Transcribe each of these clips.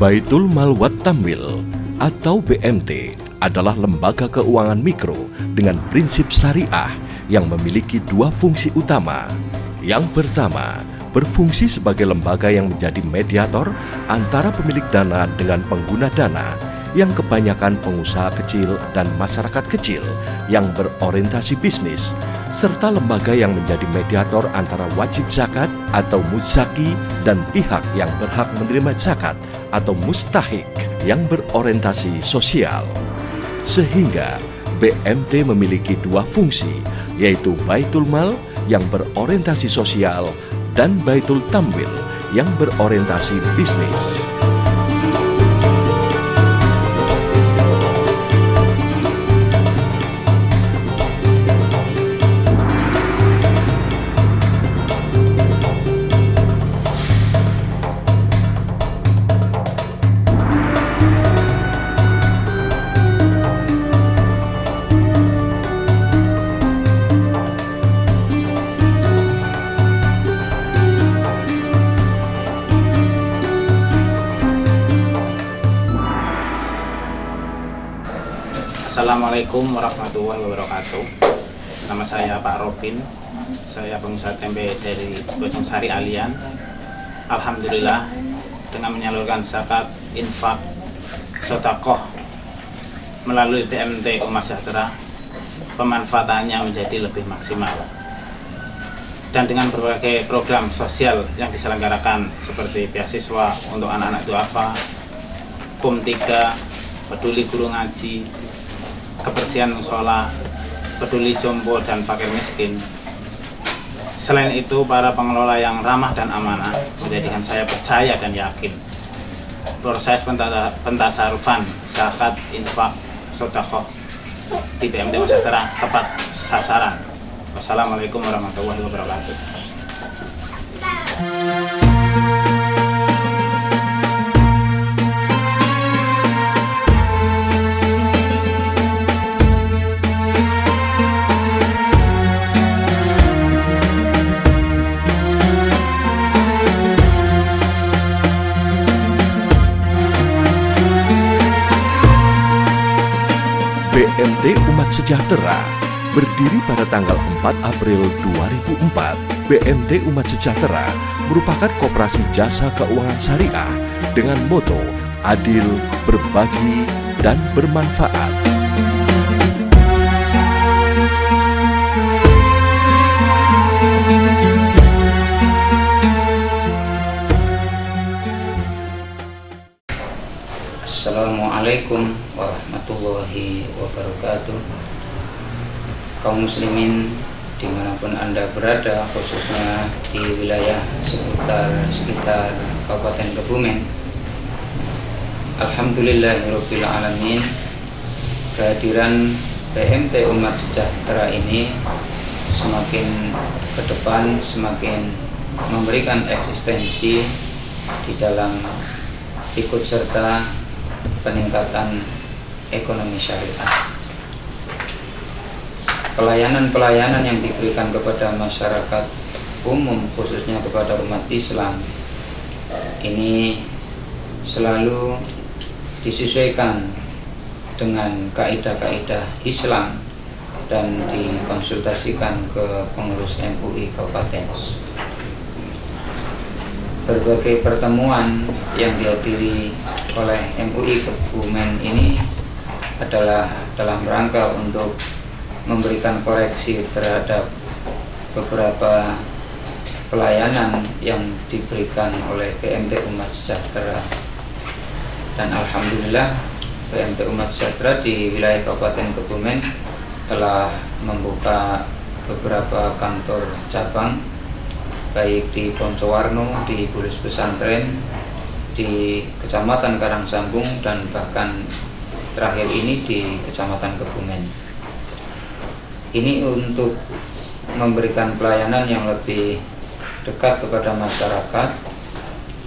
Baitul Mal wat Tamwil atau BMT adalah lembaga keuangan mikro dengan prinsip syariah yang memiliki dua fungsi utama. Yang pertama, berfungsi sebagai lembaga yang menjadi mediator antara pemilik dana dengan pengguna dana yang kebanyakan pengusaha kecil dan masyarakat kecil yang berorientasi bisnis, serta lembaga yang menjadi mediator antara wajib zakat atau muzaki dan pihak yang berhak menerima zakat atau mustahik yang berorientasi sosial. Sehingga BMT memiliki dua fungsi, yaitu Baitul Mal yang berorientasi sosial dan Baitul Tamwil yang berorientasi bisnis. Assalamualaikum warahmatullahi wabarakatuh. Nama saya Pak Robin. Saya pengusaha tempe dari Bojong Sari Alian. Alhamdulillah, dengan menyalurkan zakat, infak, sedekah melalui BMT Umat Sejahtera, pemanfaatannya menjadi lebih maksimal. Dan dengan berbagai program sosial yang diselenggarakan seperti beasiswa untuk anak-anak duafa, KUM 3, peduli guru ngaji, kebersihan musola, peduli jompo dan fakir miskin. Selain itu, para pengelola yang ramah dan amanah menjadikan saya percaya dan yakin proses pentasarufan zakat, infak, sedekah di BMT Umat Sejahtera tepat sasaran. Wassalamualaikum warahmatullahi wabarakatuh. BMT Umat Sejahtera berdiri pada tanggal 4 April 2004. BMT Umat Sejahtera merupakan koperasi jasa keuangan syariah dengan moto adil, berbagi, dan bermanfaat. Assalamualaikum warahmatullahi wabarakatuh. Kaum muslimin dimanapun Anda berada, khususnya di wilayah sekitar Kabupaten Kebumen, alhamdulillahirabbil alamin, kehadiran BMT Umat Sejahtera ini semakin ke depan semakin memberikan eksistensi di dalam ikut serta peningkatan ekonomi syariah. Pelayanan-pelayanan yang diberikan kepada masyarakat umum, khususnya kepada umat Islam, ini selalu disesuaikan dengan kaidah-kaidah Islam dan dikonsultasikan ke pengurus MUI Kabupaten. Berbagai pertemuan yang dihadiri oleh MUI Kebumen ini adalah dalam rangka untuk memberikan koreksi terhadap beberapa pelayanan yang diberikan oleh BMT Umat Sejahtera. Dan alhamdulillah BMT Umat Sejahtera di wilayah Kabupaten Kebumen telah membuka beberapa kantor cabang, baik di Poncowarno, di Bulus Pesantren, di Kecamatan Karangsambung, dan bahkan terakhir ini di Kecamatan Kebumen. Ini untuk memberikan pelayanan yang lebih dekat kepada masyarakat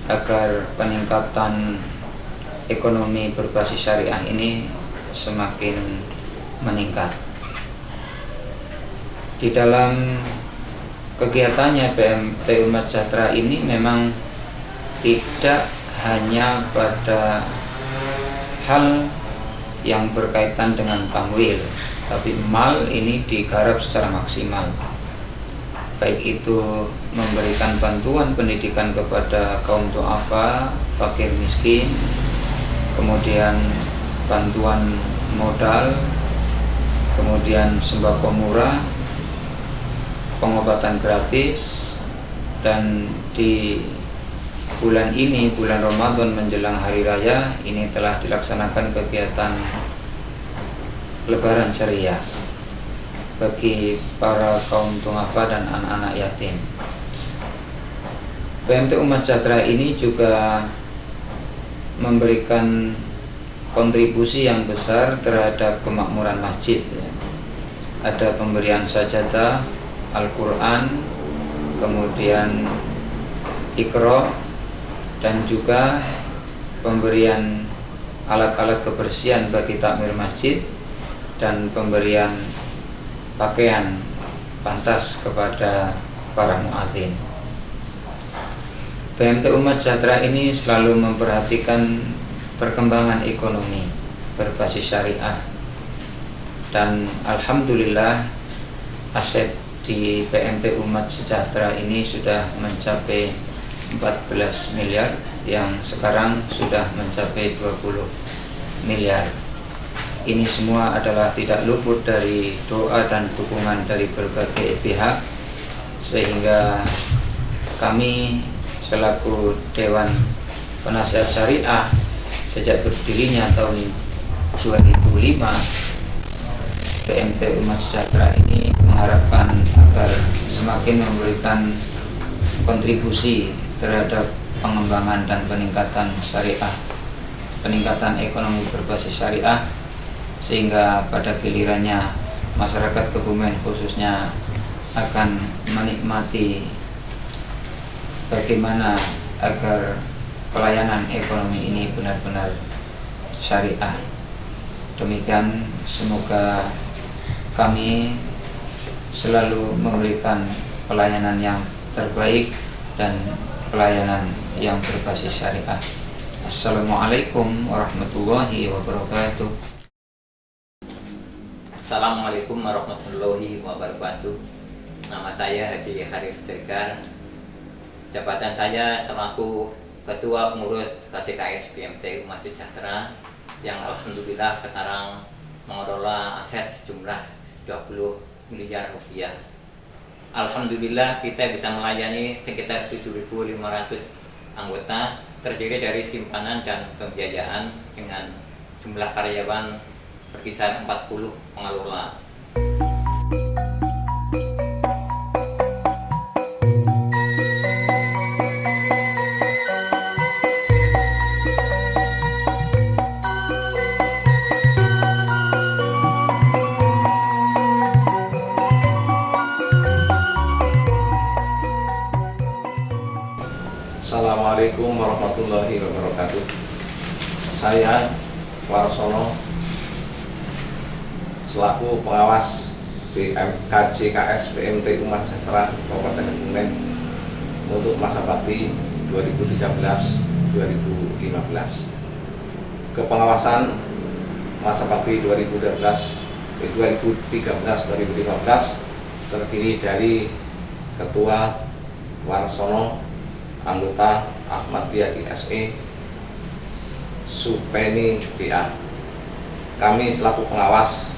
agar peningkatan ekonomi berbasis syariah ini semakin meningkat. Di dalam kegiatannya BMT Umat Sejahtera ini memang tidak hanya pada hal yang berkaitan dengan tamwil, tapi mal ini digarap secara maksimal, baik itu memberikan bantuan pendidikan kepada kaum du'afa, fakir miskin, kemudian bantuan modal, kemudian sembako murah, pengobatan gratis. Dan di bulan ini, bulan Ramadan menjelang hari raya ini, telah dilaksanakan kegiatan Lebaran Ceria bagi para kaum du'afa dan anak-anak yatim. PMT Umat Sejahtera ini juga memberikan kontribusi yang besar terhadap kemakmuran masjid. Ada pemberian sajadah, Al-Quran, kemudian Iqra, dan juga pemberian alat-alat kebersihan bagi takmir masjid, dan pemberian pakaian pantas kepada para muadzin. PMT Umat Sejahtera ini selalu memperhatikan perkembangan ekonomi berbasis syariah, dan alhamdulillah aset di PMT Umat Sejahtera ini sudah mencapai 14 miliar, yang sekarang sudah mencapai 20 miliar. Ini semua adalah tidak luput dari doa dan dukungan dari berbagai pihak, sehingga kami selaku Dewan Penasihat Syariah sejak berdirinya tahun 2005, PMT Umat Sejahtera ini mengharapkan agar semakin memberikan kontribusi terhadap pengembangan dan peningkatan syariah, peningkatan ekonomi berbasis syariah, sehingga pada gilirannya masyarakat Kebumen khususnya akan menikmati bagaimana agar pelayanan ekonomi ini benar-benar syariah. Demikian, semoga kami selalu memberikan pelayanan yang terbaik dan pelayanan yang berbasis syariah. Assalamualaikum warahmatullahi wabarakatuh. Assalamualaikum warahmatullahi wabarakatuh. Nama saya Haji Harif Sekar. Jabatan saya selaku Ketua Pengurus KCKS PMT Umat Sejahtera, yang alhamdulillah sekarang mengelola aset sejumlah 20 miliar rupiah. Alhamdulillah kita bisa melayani sekitar 7.500 anggota, terdiri dari simpanan dan pembiayaan, dengan jumlah karyawan berkisar 40 pengelola. Assalamualaikum warahmatullahi wabarakatuh. Saya Warsono selaku pengawas KCKS PMT Umat Sejahtera Kabupaten Kebumen untuk masa bakti 2013-2015. Kepengawasan masa bakti 2013-2015 terdiri dari Ketua Warsono, anggota Ahmad Riyadi SE, Supeni PA. Kami selaku pengawas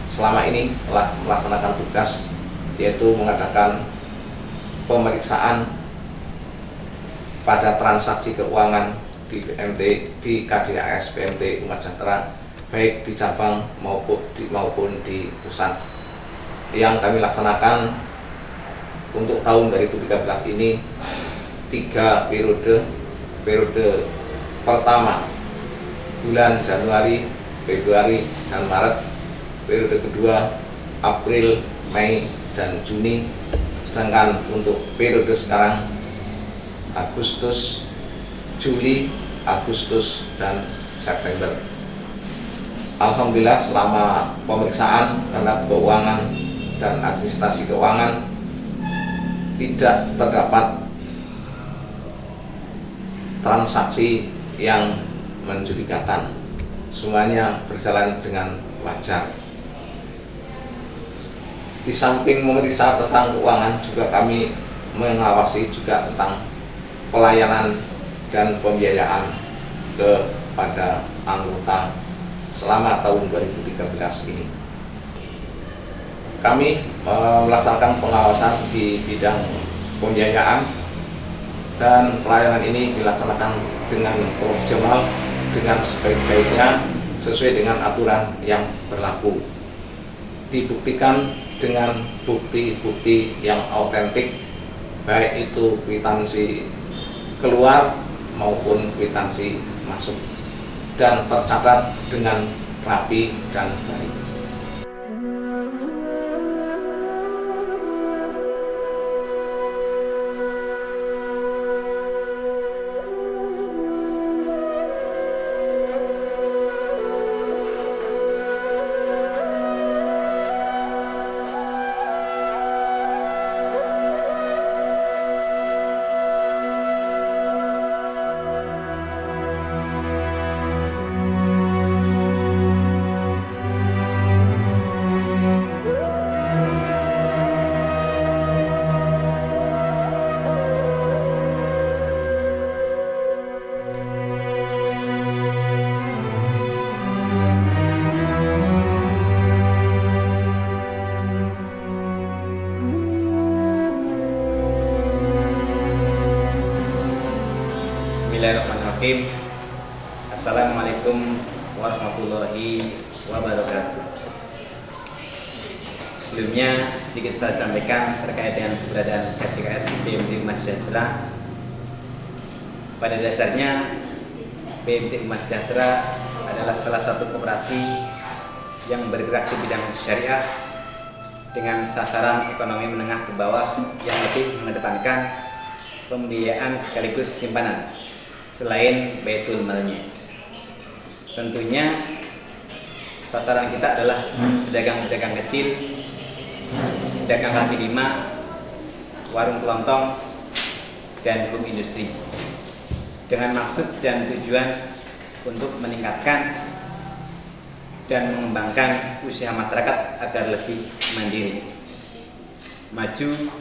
selama ini telah melaksanakan tugas, yaitu mengadakan pemeriksaan pada transaksi keuangan di PMT, di KCKS PMT Umat Sejahtera, baik di cabang maupun di pusat. Yang kami laksanakan untuk tahun 2013 ini 3 periode. Periode pertama bulan Januari, Februari, dan Maret. Periode kedua April, Mei, dan Juni. Sedangkan untuk periode sekarang Agustus, Juli, Agustus, dan September. Alhamdulillah selama pemeriksaan terhadap keuangan dan administrasi keuangan tidak terdapat transaksi yang mencurigakan. Semuanya berjalan dengan wajar. Di samping memeriksa tentang keuangan, juga kami mengawasi juga tentang pelayanan dan pembiayaan kepada anggota selama tahun 2013 ini. Kami melaksanakan pengawasan di bidang pembiayaan, dan pelayanan ini dilaksanakan dengan profesional, dengan sebaik-baiknya sesuai dengan aturan yang berlaku. Dibuktikan dengan bukti-bukti yang autentik, baik itu kwitansi keluar maupun kwitansi masuk, dan tercatat dengan rapi dan baik. Bismillahirrahmanirrahim. Assalamualaikum warahmatullahi wabarakatuh. Sebelumnya sedikit saya sampaikan terkait dengan keberadaan KCKS PMT Umat Sejahtera. Pada dasarnya PMT Umat Sejahtera adalah salah satu koperasi yang bergerak di bidang syariah dengan sasaran ekonomi menengah ke bawah yang lebih mengedepankan pembiayaan sekaligus simpanan selain baitul malnya. Tentunya sasaran kita adalah pedagang-pedagang kecil, pedagang kaki lima, warung kelontong, dan home industri, dengan maksud dan tujuan untuk meningkatkan dan mengembangkan usaha masyarakat agar lebih mandiri, maju,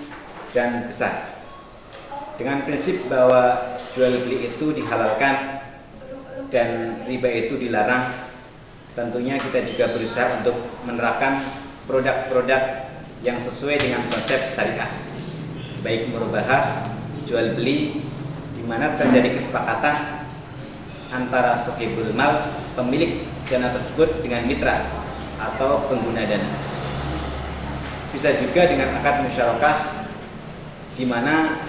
dan besar, dengan prinsip bahwa jual beli itu dihalalkan dan riba itu dilarang. Tentunya kita juga berusaha untuk menerapkan produk-produk yang sesuai dengan konsep syariah, baik murabahah, jual beli, di mana terjadi kesepakatan antara sahibul mal, pemilik dana tersebut, dengan mitra atau pengguna dana. Bisa juga dengan akad musyarakah, di mana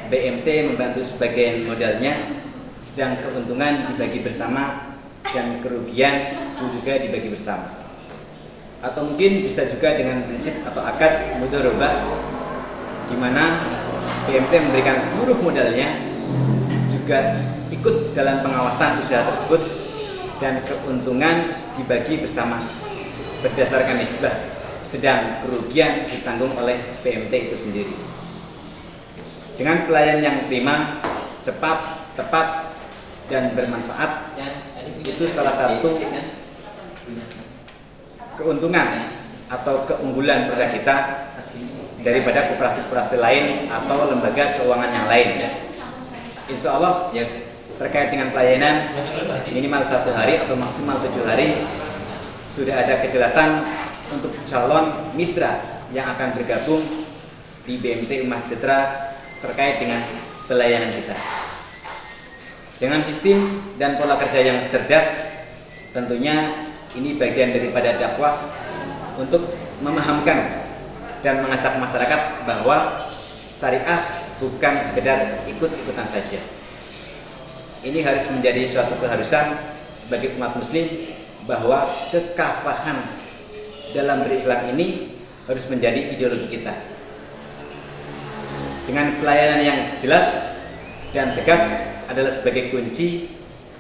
BMT membantu sebagian modalnya, sedang keuntungan dibagi bersama dan kerugian juga dibagi bersama. Atau mungkin bisa juga dengan prinsip atau akad mudharabah, di mana BMT memberikan seluruh modalnya, juga ikut dalam pengawasan usaha tersebut, dan keuntungan dibagi bersama berdasarkan nisbah, sedang kerugian ditanggung oleh BMT itu sendiri. Dengan pelayanan yang prima, cepat, tepat, dan bermanfaat, itu salah satu keuntungan atau keunggulan produk kita daripada koperasi-koperasi lain atau lembaga keuangan yang lain. Insya Allah terkait dengan pelayanan minimal 1 hari atau maksimal 7 hari sudah ada kejelasan untuk calon mitra yang akan bergabung di BMT Umat Sejahtera terkait dengan pelayanan kita. Dengan sistem dan pola kerja yang cerdas, tentunya ini bagian daripada dakwah untuk memahamkan dan mengajak masyarakat bahwa syariah bukan sekedar ikut-ikutan saja. Ini harus menjadi suatu keharusan sebagai umat muslim, bahwa kekafahan dalam berislam ini harus menjadi ideologi kita. Dengan pelayanan yang jelas dan tegas adalah sebagai kunci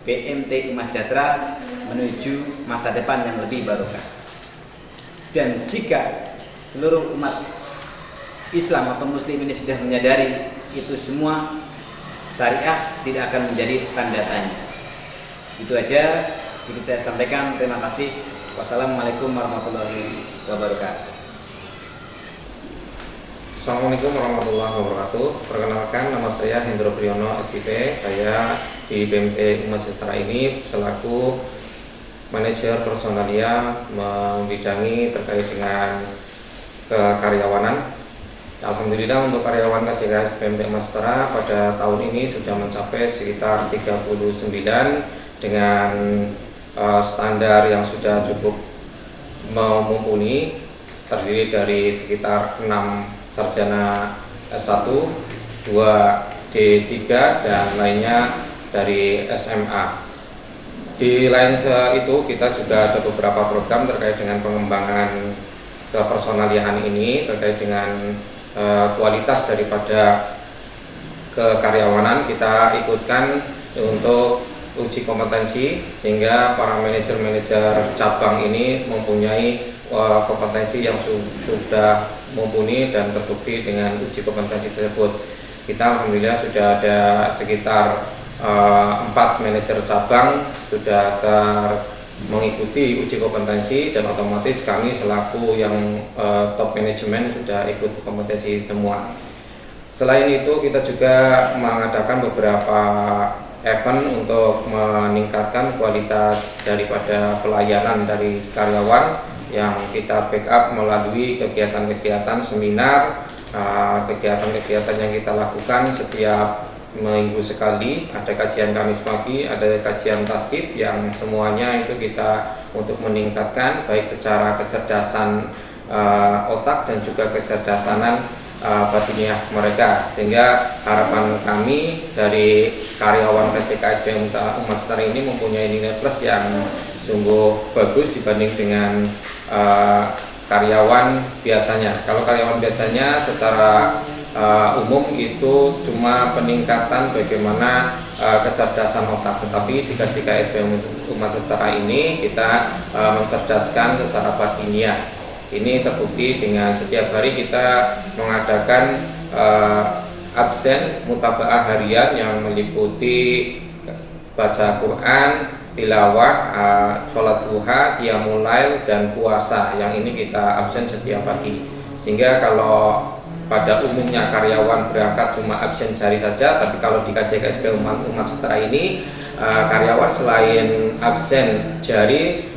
BMT Umat Sejahtera menuju masa depan yang lebih barokah. Dan jika seluruh umat Islam atau Muslim ini sudah menyadari itu semua, syariah tidak akan menjadi tanda tanya. Itu aja sedikit saya sampaikan. Terima kasih. Wassalamualaikum warahmatullahi wabarakatuh. Assalamualaikum warahmatullahi wabarakatuh. Perkenalkan, nama saya Hendro Priyono SIP. Saya di BMT Umat Sejahtera ini selaku manajer personalia membidangi terkait dengan kekaryawanan. Alhamdulillah untuk karyawan KJKS BMT Umat Sejahtera pada tahun ini sudah mencapai sekitar 39 dengan standar yang sudah cukup mumpuni, terdiri dari sekitar 6 sarjana S1, 2 D3 dan lainnya dari SMA. Di lain itu kita juga ada beberapa program terkait dengan pengembangan kepersonaliaan ini, terkait dengan kualitas daripada kekaryawanan. Kita ikutkan untuk uji kompetensi sehingga para manajer-manajer cabang ini mempunyai kompetensi yang sudah mumpuni dan terbukti dengan uji kompetensi tersebut. Kita alhamdulillah sudah ada sekitar 4 manajer cabang sudah mengikuti uji kompetensi, dan otomatis kami selaku yang top manajemen sudah ikut kompetensi semua. Selain itu kita juga mengadakan beberapa event untuk meningkatkan kualitas daripada pelayanan dari karyawan yang kita backup melalui kegiatan-kegiatan seminar, kegiatan-kegiatan yang kita lakukan setiap minggu sekali. Ada kajian Kamis pagi, ada kajian tasdid yang semuanya itu kita untuk meningkatkan baik secara kecerdasan otak dan juga kecerdasan batiniah mereka, sehingga harapan kami dari karyawan KJKS BMT Umat Sejahtera ini mempunyai nilai plus yang sungguh bagus dibanding dengan karyawan biasanya. Kalau karyawan biasanya secara umum itu cuma peningkatan bagaimana kecerdasan otak, tetapi di KJKS BMT Umat Sejahtera ini kita mencerdaskan secara batiniah. Ini terbukti dengan setiap hari kita mengadakan absen mutabaah harian yang meliputi baca Quran, tilawah, sholat duha, qiyamul lail, dan puasa. Yang ini kita absen setiap pagi. Sehingga kalau pada umumnya karyawan berangkat cuma absen jari saja, tapi kalau di KJKS Umat Sejahtera ini karyawan selain absen jari,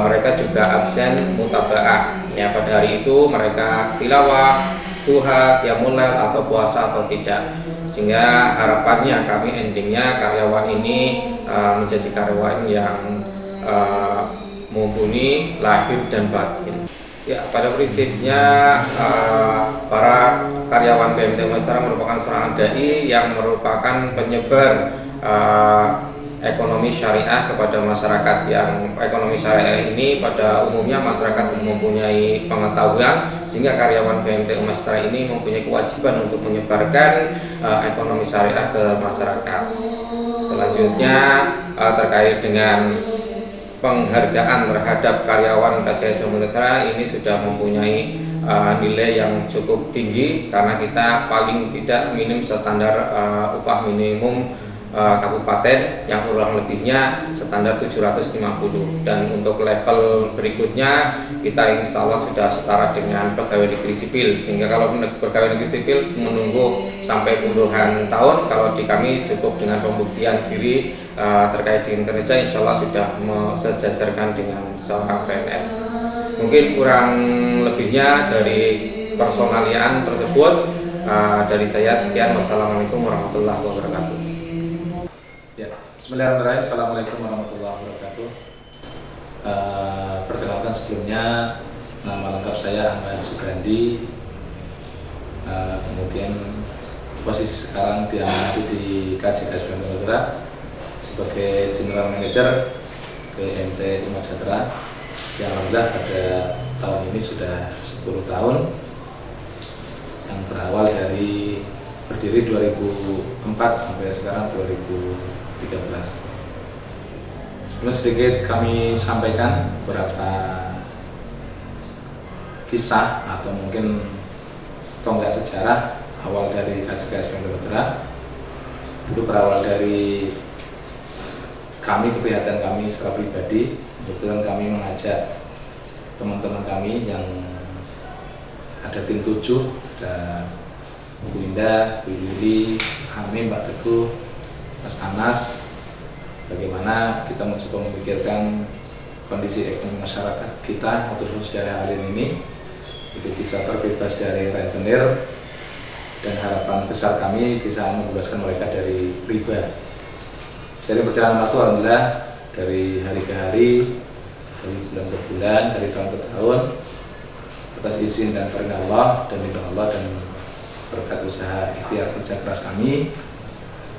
mereka juga absen mutabaah. Ya, pada hari itu mereka tilawah, duha, qiyamul lail atau puasa atau tidak. Sehingga harapannya kami endingnya karyawan ini menjadi karyawan yang mumpuni lahir dan batin. Ya, pada prinsipnya para karyawan BMT Umat Sejahtera merupakan seorang dai yang merupakan penyebar ekonomi syariah kepada masyarakat. Yang ekonomi syariah ini pada umumnya masyarakat mempunyai pengetahuan, sehingga karyawan BMT Umat Sejahtera ini mempunyai kewajiban untuk menyebarkan ekonomi syariah ke masyarakat. Selanjutnya terkait dengan penghargaan terhadap karyawan KJKS BMT Sejahtera ini sudah mempunyai nilai yang cukup tinggi, karena kita paling tidak minim standar upah minimum kabupaten yang kurang lebihnya standar 750, dan untuk level berikutnya kita insya Allah sudah setara dengan pegawai negeri sipil, sehingga kalau pegawai negeri sipil menunggu sampai puluhan tahun, kalau di kami cukup dengan pembuktian diri terkait dengan kinerja insya Allah sudah sejajarkan dengan seorang PNS. Mungkin kurang lebihnya dari personalian tersebut dari saya sekian. Wassalamualaikum warahmatullahi wabarakatuh. Ya, bismillahirrahmanirrahim. Assalamualaikum warahmatullahi wabarakatuh. Perkenalkan sebelumnya, nama lengkap saya Ahmad Sugandi. Kemudian posisi sekarang diamati di KJKS BMT Umat Sejahtera sebagai General Manager BMT Umat Sejahtera. Yang alhamdulillah pada tahun ini sudah 10 tahun, yang berawal dari berdiri 2004 sampai sekarang 2013. Sebelum sedikit kami sampaikan beberapa kisah atau mungkin tonggak sejarah awal dari KJKS BMT Umat Sejahtera. Itu berawal dari kami, keprihatinan kami secara pribadi. Kebetulan kami mengajak teman-teman kami yang ada tim 7, ada Bu Indah, Bu Yuli, Hamim, Pak Teguh, Mas Anas, bagaimana kita mencoba memikirkan kondisi ekonomi masyarakat kita atau khusus daerah Alian ini itu bisa terbebas dari rentenir, dan harapan besar kami bisa membebaskan mereka dari riba. Seiring perjalanan waktu, alhamdulillah, dari hari ke hari, dari bulan ke bulan, dari tahun ke tahun, atas izin dan perintah Allah dan ridha Allah dan berkat usaha ikhtiar kerja keras kami,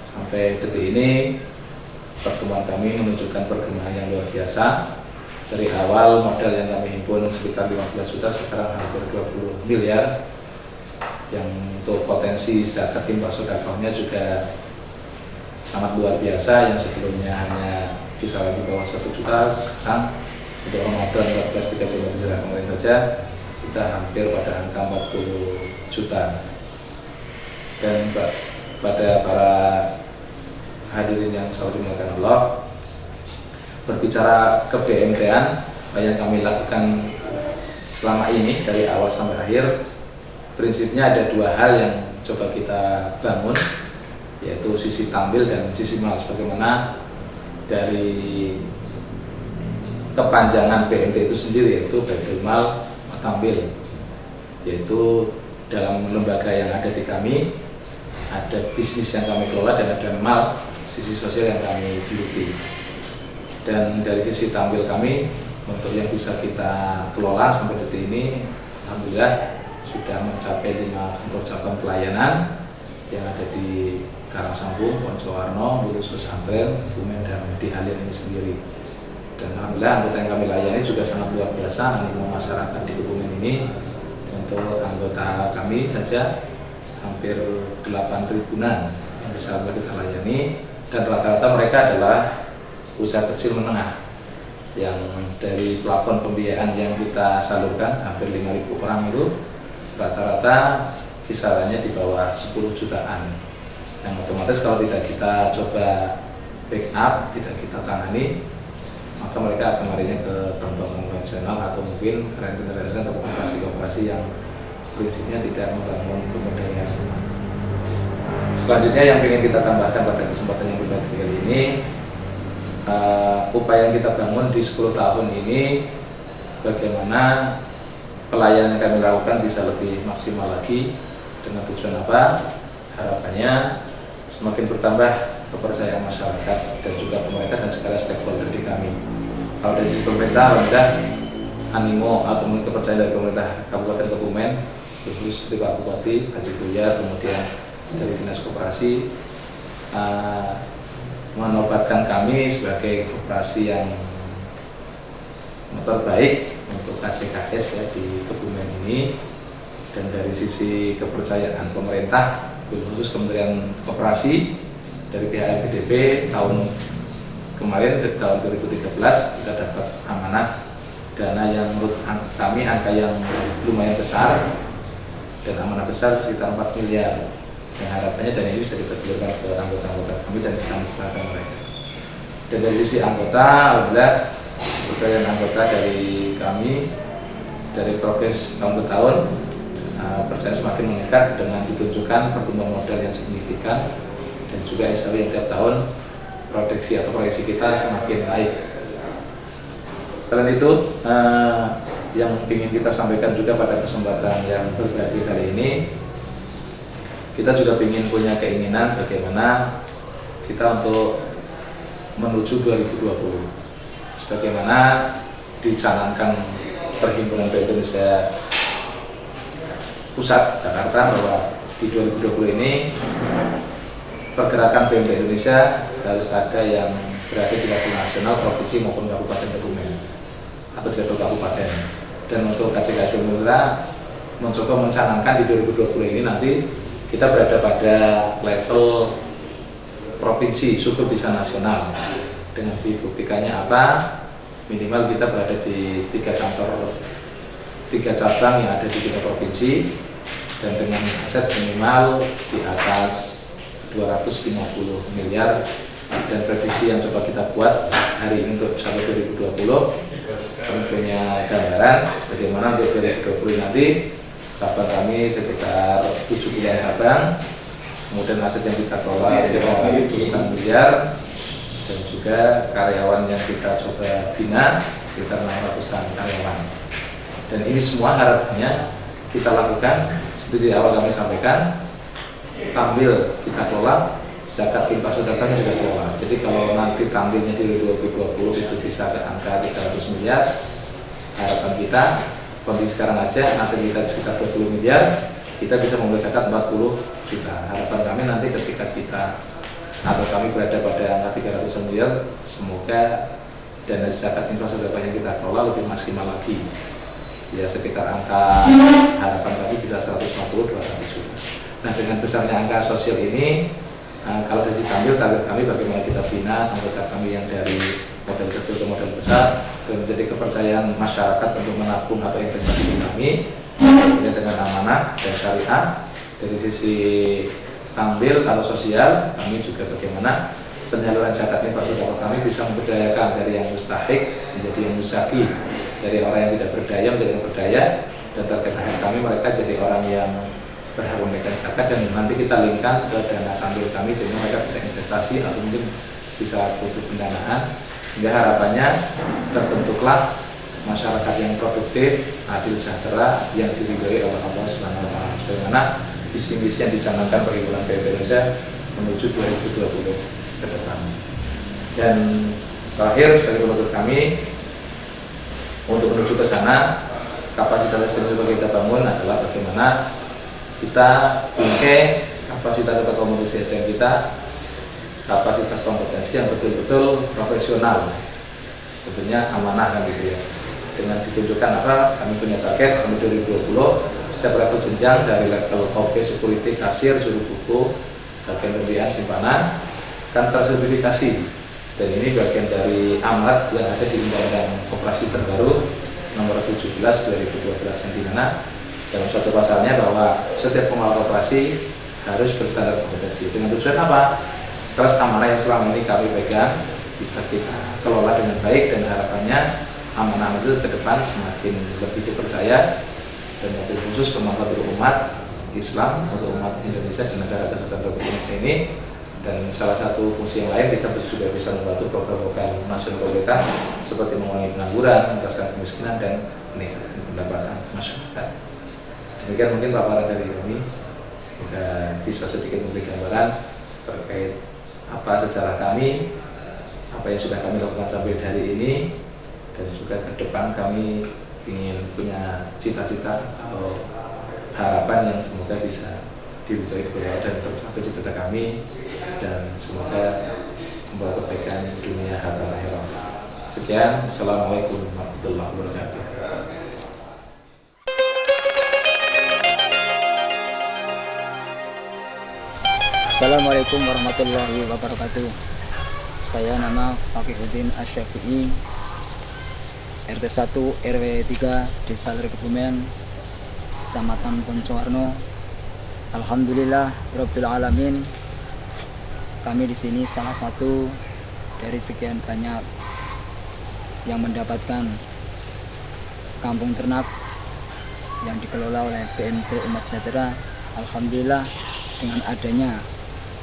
sampai detik ini pertumbuhan kami menunjukkan perkembangan yang luar biasa. Dari awal modal yang kami himpun sekitar 15 juta, sekarang hampir 20 miliar. Yang untuk potensi zakat timba sedekahnya juga sangat luar biasa, yang sebelumnya hanya kisaran di bawah 1 juta, sekarang untuk Ramadan 14-13 bulan kemarin saja kita hampir pada angka 40 juta. Dan pada para hadirin yang selalu dimuliakan Allah, berbicara ke BMT-an yang kami lakukan selama ini dari awal sampai akhir, prinsipnya ada 2 hal yang coba kita bangun, yaitu sisi tampil dan sisi mal. Sebagaimana dari kepanjangan BMT itu sendiri, yaitu Baitul Mal Tampil, yaitu dalam lembaga yang ada di kami ada bisnis yang kami kelola dan ada mal, sisi sosial yang kami geluti. Dan dari sisi tampil kami, untuk yang bisa kita kelola sampai detik ini, alhamdulillah sudah mencapai 5 kantor cabang pelayanan yang ada di Karangsambung, Wonosowarno, Lurus Pesantren, Kebumen, dan di Alian ini sendiri. Dan alhamdulillah anggota yang kami layani juga sangat luar biasa, animo masyarakat di Kebumen ini. Untuk anggota kami saja hampir 8 ribuan yang bisa kita layani, dan rata-rata mereka adalah usaha kecil menengah yang dari plafon pembiayaan yang kita salurkan hampir 5.000 orang itu rata-rata kisarannya di bawah 10 jutaan, yang otomatis kalau tidak kita coba backup, tidak kita tangani, maka mereka akan larinya ke bank konvensional atau mungkin rentenir atau koperasi-koperasi yang prinsipnya tidak membangun pemberdayaan. Selanjutnya yang ingin kita tambahkan pada kesempatan yang berbagi kali ini, upaya yang kita bangun di 10 tahun ini, bagaimana pelayanan yang kami lakukan bisa lebih maksimal lagi. Dengan tujuan apa? Harapannya semakin bertambah kepercayaan masyarakat dan juga pemerintah dan segala stakeholder di kami. Kalau dari sisi pemerintah, alhamdulillah animo atau mungkin kepercayaan dari pemerintah Kabupaten Kebumen, khusus seperti Pak Bupati, Haji Buya, kemudian dari Dinas Koperasi, menobatkan kami sebagai koperasi yang terbaik untuk KCKS ya di Kebumen ini. Dan dari sisi kepercayaan pemerintah, khusus Kementerian Koperasi, dari pihak LPDP tahun kemarin, di tahun 2013 kita dapat amanah dana yang menurut kami angka yang lumayan besar, dan amanah besar sekitar 4 miliar. Dan harapannya dana ini bisa diterjunkan ke anggota-anggota kami dan bisa mencerahkan mereka. Dan dari sisi anggota, alhamdulillah kepercayaan anggota dari kami dari progres tahun ke tahun, percaya semakin meningkat dengan ditunjukkan pertumbuhan modal yang signifikan, dan juga SLW yang tiap tahun proyeksi atau proyeksi kita semakin naik. Selain itu, yang ingin kita sampaikan juga pada kesempatan yang berbagi kali ini, kita juga ingin punya keinginan bagaimana kita untuk menuju 2020. Sebagaimana dicanangkan Perhimpunan Bank Indonesia Pusat Jakarta bahwa di 2020 ini pergerakan BMT Indonesia harus ada yang berada di level nasional, provinsi maupun kabupaten Kebumen atau di level kabupaten. Dan untuk KCKS Indonesia mencoba mencanangkan di 2020 ini nanti kita berada pada level provinsi, syukur bisa nasional. Dengan dibuktikannya apa? Minimal kita berada di 3 cabang yang ada di 3 provinsi, dan dengan aset minimal di atas 250 miliar, dan prediksi yang coba kita buat hari ini untuk sampai 2020 kami punya gambaran bagaimana untuk 2020 nanti cabang kami sekitar 70-an cabang, kemudian aset yang kita kelola ratusan miliar, dan juga karyawan yang kita coba bina sekitar 600-an karyawan. Dan ini semua harapannya kita lakukan seperti di awal kami sampaikan, tampil kita kelola, zakat infak sedekahnya juga kelola. Jadi kalau nanti tampilnya di 2020 itu bisa ke angka 300 miliar, harapan kita kondisi sekarang aja hasil kita sekitar 20 miliar, kita bisa membayar zakat 40 juta. Harapan kami nanti ketika kita atau kami berada pada angka 300 miliar, semoga dana zakat infak sedekah yang kita kelola lebih maksimal lagi. Ya sekitar angka harapan kami bisa 150-200 juta. Nah dengan besarnya angka sosial ini, kalau dari tampil target kami bagaimana kita bina anggota kami yang dari model kecil ke model besar dan menjadi kepercayaan masyarakat untuk menabung atau investasi di kami dengan amanah dan syariah. Dari sisi tampil atau sosial, kami juga bagaimana penyaluran zakat infak sedekah kami bisa memberdayakan dari yang mustahik menjadi yang musaki, dari orang yang tidak berdaya menjadi yang berdaya, dan target akhir kami mereka jadi orang yang berhak memberikan zakat, dan nanti kita linkkan ke dana tampil kami sehingga mereka bisa investasi atau mungkin bisa butuh pendanaan, sehingga harapannya terbentuklah masyarakat yang produktif, adil, sejahtera, yang diridhoi oleh Allah Subhanahu wa Ta'ala. Bagaimana visi-misi yang dicanangkan perhimpunan PMT Indonesia menuju 2020 ke depan. Dan terakhir sekali penutup kami, untuk menuju ke sana, kapasitas yang coba kita bangun adalah bagaimana kita bingkai kapasitas atau komunitas SDM kita, kapasitas kompetensi yang betul-betul profesional, tentunya amanah kan gitu ya. Dengan ditunjukkan apa, kami punya target sampai 2020 setiap level jenjang dari level OP, security, kasir, juru buku, bagian pembiayaan simpanan kan tersertifikasi, dan ini bagian dari amanat yang ada di Undang-Undang Koperasi terbaru nomor 17 2012 yang dimana dalam suatu pasalnya bahwa setiap pengelola koperasi harus berstandar kompetensi. Dengan tujuan apa? Trust amanah yang selama ini kami pegang bisa kita kelola dengan baik, dan harapannya amanah itu ke depan semakin lebih dipercaya, dan mobil khusus bermanfaat untuk umat Islam, untuk umat Indonesia dan negara kesatuan Republik Indonesia ini. Dan salah satu fungsi yang lain kita juga bisa membantu program-program nasional pemerintah seperti mengurangi pengangguran, mengentaskan kemiskinan, dan meningkatkan pendapatan masyarakat. Demikian mungkin paparan dari kami, semoga bisa sedikit memberi gambaran terkait apa sejarah kami, apa yang sudah kami lakukan sampai hari ini, dan juga ke depan kami ingin punya cita-cita atau harapan yang semoga bisa diridhoi oleh dan tercapai cita-cita kami, dan semoga membawa kebaikan dunia dan akhirat. Sekian, assalamualaikum warahmatullahi wabarakatuh. Assalamualaikum warahmatullahi wabarakatuh. Saya nama Fakihuddin Asyafi'i, RT 1 RW 3 Desa Kebumen, Kecamatan Poncowarno. Alhamdulillah Rabbil Alamin, kami di sini salah satu dari sekian banyak yang mendapatkan kampung ternak yang dikelola oleh PMT Umat Sejahtera. Alhamdulillah dengan adanya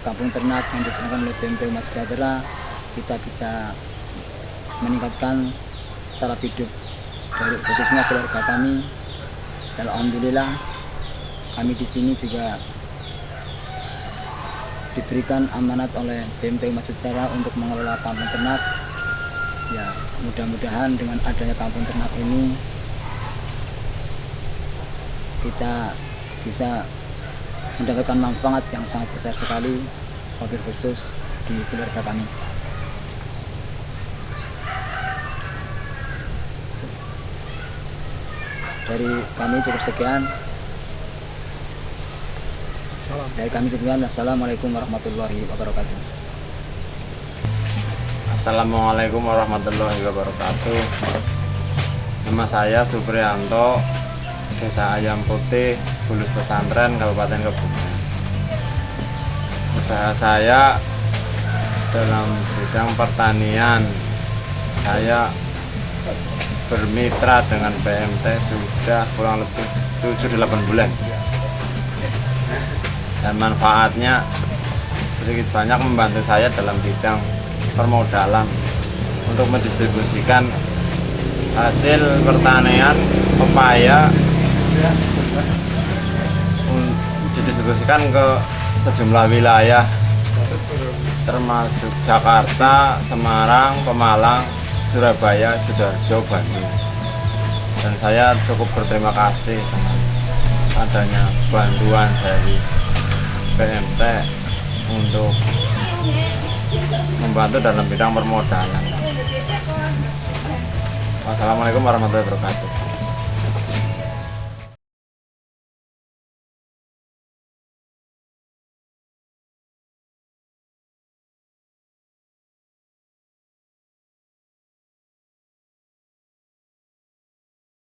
kampung ternak yang diselenggarakan oleh PMT Umat Sejahtera, kita bisa meningkatkan taraf hidup dari khususnya keluarga kami. Dan alhamdulillah kami di sini juga diberikan amanat oleh PMT Umat Sejahtera untuk mengelola kampung ternak. Ya, mudah-mudahan dengan adanya kampung ternak ini kita bisa mendapatkan manfaat yang sangat besar sekali, wabil khusus di keluarga kami. Dari kami cukup sekian. Assalamualaikum warahmatullahi wabarakatuh. Assalamualaikum warahmatullahi wabarakatuh. Nama saya Supriyanto, Desa Ayam Putih, Bulus Pesantren, Kabupaten Kebumen. usaha saya dalam bidang pertanian. Saya bermitra dengan PMT sudah kurang lebih 7-8 bulan. Dan manfaatnya sedikit banyak membantu saya dalam bidang permodalan untuk mendistribusikan hasil pertanian pepaya, didistribusikan ke sejumlah wilayah termasuk Jakarta, Semarang, Pemalang, Surabaya, Sidoarjo, Bandung. Dan saya cukup berterima kasih dengan adanya bantuan dari PMT untuk membantu dalam bidang permodalan. Wassalamualaikum warahmatullahi wabarakatuh.